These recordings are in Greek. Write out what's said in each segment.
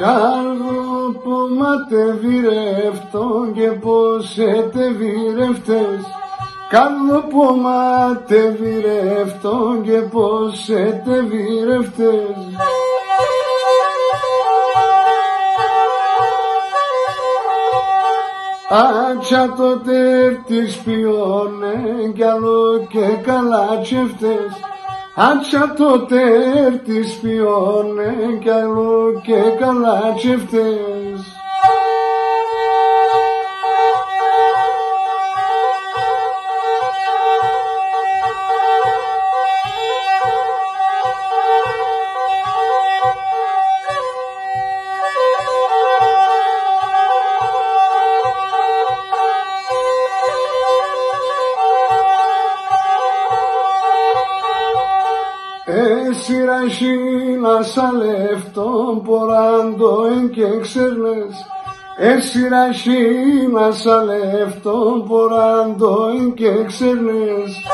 Καρδοπομάτε βηρευτών και πόσετε βηρευτές. Καρδοπομάτε βηρευτών και πόσετε βηρευτές. Άτσα τότε της πιώνε κι άλλο και καλά τσεφτές. Άτσα τότε της πιώνε κι άλλο και καλά τσεφτές. Εσυραχίνα σαλευτόν ποράντο εν και ξέρνες. Εσυραχίνα σαλευτόν ποράντο εν και ξέρνες.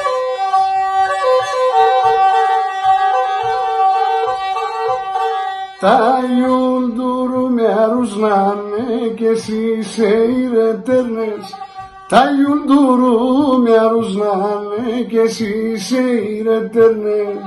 Τα ιουλντουρού με αρουσνάνε και εσύ σε ηρετέρνες. Τα ιουλντουρού με αρουσνάνε και εσύ σε ηρετέρνες.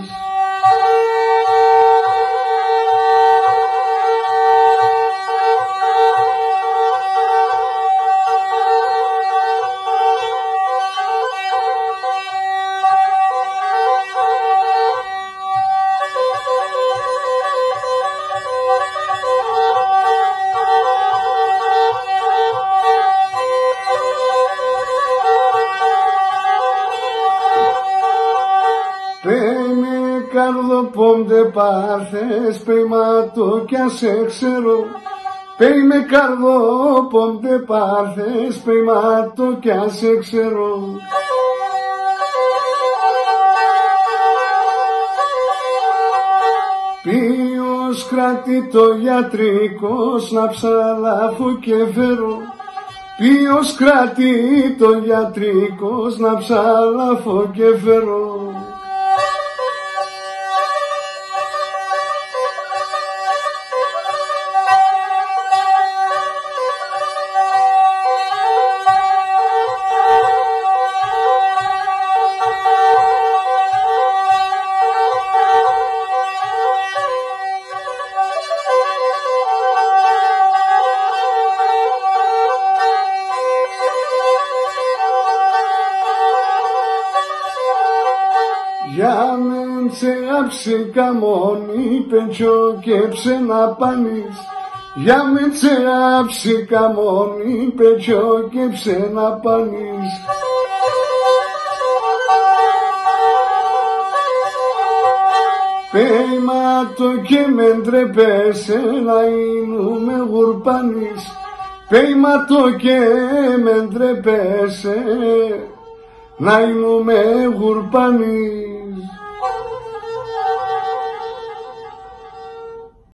Καρδοπόμτε πάρθες, πέιματο κι ας ξέρω. Πέι με καρδοπόμτε πάρθες, πέιματο κι ας ξέρω. Ποιος κρατεί το γιατρικός να ψαλάφω και φέρω. Ποιος κρατεί το γιατρικός να ψαλάφω και φέρω. Για μεν σε άψηκα μόνη πεντσό και ψένα πάνεις. Για μεν σε άψηκα μόνη πεντσό και ψένα πάνεις. Πέιματο και με ντρεπέσαι να είνουμε γουρπάνεις. Πέιματο και με ντρεπέσαι να είνουμε γουρπάνεις.